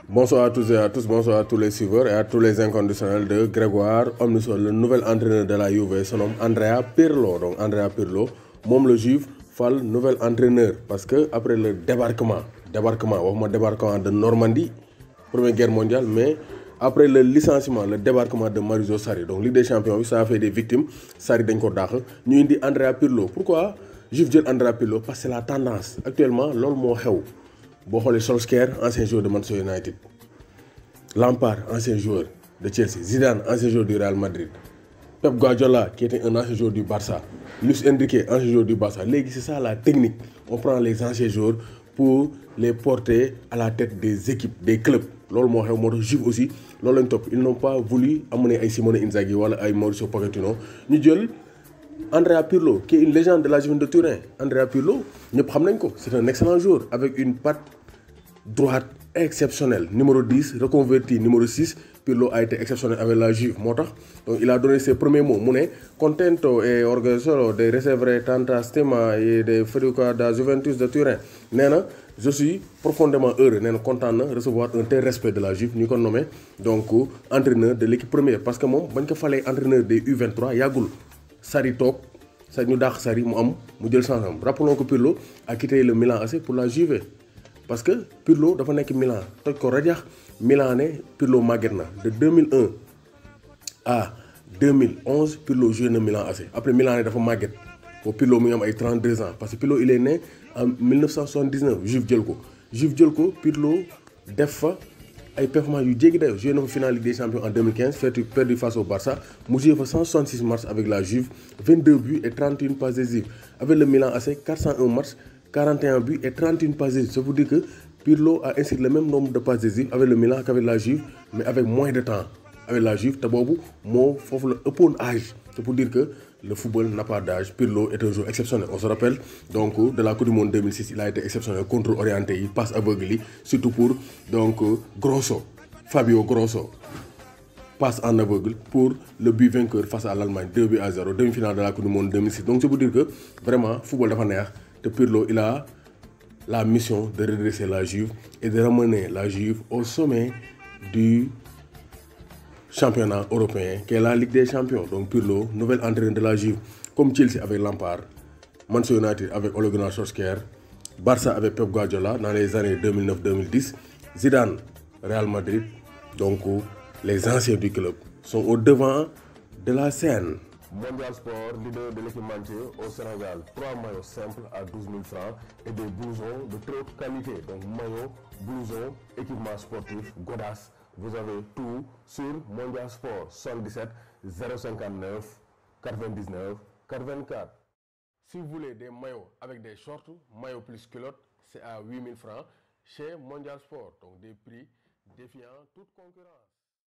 Bonsoir à tous et à tous, bonsoir à tous les suiveurs et à tous les inconditionnels de Grégoire Omnisol. Le nouvel entraîneur de la Juve se nomme Andrea Pirlo. Donc Andrea Pirlo, moom le Juve fal nouvel entraîneur parce que après le débarquement de Normandie, Première Guerre mondiale, mais après le licenciement, le débarquement de Maurizio Sarri, donc Ligue des Champions, ça a fait des victimes. Sarri dañ ko dàq ñu indi Andrea Pirlo. Pourquoi Juve jël Andrea Pirlo? Parce que c'est la tendance. Actuellement, loolu moo xew. Boo xoolee Solskjaer, ancien joueur de Manchester United, Lampard, ancien joueur de Chelsea, Zidane, ancien joueur du Real Madrid, Pep Guardiola, qui était un ancien joueur du Barça, Luis Enrique, ancien joueur du Barça. Léegi c'est ça la technique. On prend les anciens joueurs pour les porter à la tête des équipes, des clubs. Loolu moo xew moo tax Juve aussi loolu lañ topp. Ils n'ont pas voulu amener ay Simone Inzaghi wala ay Mauricio Pochettino. Ñu jël Andrea Pirlo, qui est une légende de la Juventus de Turin. Andrea Pirlo, ñëpp xam nañ ko, c'est un excellent joueur avec une patte droite exceptionnelle. Numéro 10, reconverti numéro 6, Pirlo a été exceptionnel avec la Juve. Donc il a donné ses premiers mots. Mune, contento e orgoglioso de ricevere tanta stima e de fiducia da Juventus de Turin. Néna, je suis profondément heureux, content de recevoir un tel respect de la Juve. Nous avons nommé donc entraîneur de l'équipe première parce que moi, quand il fallait entraîneur des U23, Yagoul, Sarri Tok, ça nous dach Sarri mu jël chance. Rappelons que Pirlo a quitté le Milan AC pour la Juve. Parce que Pirlo dafa nekk Milan toj ko rajax Milan ne Pirlo màgget na de 2001 à 2011 Pirlo joué na Milan AC. Après Milan ne dafa màgget boobu Pirlo mu ngi am ay 32 ans parce que Pirlo il est né en 1979 Juve jël ko Pirlo def fa ay performances yu jéggi dayo. Joué na fa finale Ligue des Champions en 2015 perdu face au Barça. Mu joué fa 166 matchs avec la Juve, 22 buts et 31 passes décisives. Avec le Milan AC, 401 matchs, 41 buts et 31 passes décisives. Ça veut dire que Pirlo a inscrit le même nombre de passes décisives avec le Milan qu'avec la Juve, mais avec moins de temps. Avec la Juve, Tabobu, moi, il faut le âge. C'est pour dire que le football n'a pas d'âge. Pirlo est un joueur exceptionnel. On se rappelle donc de la Coupe du Monde 2006, il a été exceptionnel, contrôle orienté, il passe aveugle, surtout pour donc Grosso, Fabio Grosso. Passe en aveugle pour le but vainqueur face à l'Allemagne, 2-0, demi-finale de la Coupe du Monde 2006. Donc c'est pour dire que vraiment, le football dafa neex. De Pirlo, il a la mission de redresser la Juve et de ramener la Juve au sommet du championnat européen, qui est la Ligue des Champions. Donc Pirlo, nouvel entraîneur de la Juve, comme Chelsea avec Lampard, Manchester United avec Ole Gunnar Solskjaer, Barça avec Pep Guardiola dans les années 2009-2010, Zidane, Real Madrid. Donc les anciens du club sont au devant de la scène. Mondial Sport, leader de l'équipementier au Sénégal. 3 maillots simples à 12 000 francs et des blousons de très haute qualité. Donc maillots, blousons, équipements sportifs, godasses. Vous avez tout sur Mondial Sport 77 059 99 84. Si vous voulez des maillots avec des shorts, maillots plus culottes, c'est à 8 000 francs chez Mondial Sport. Donc des prix défiant toute concurrence.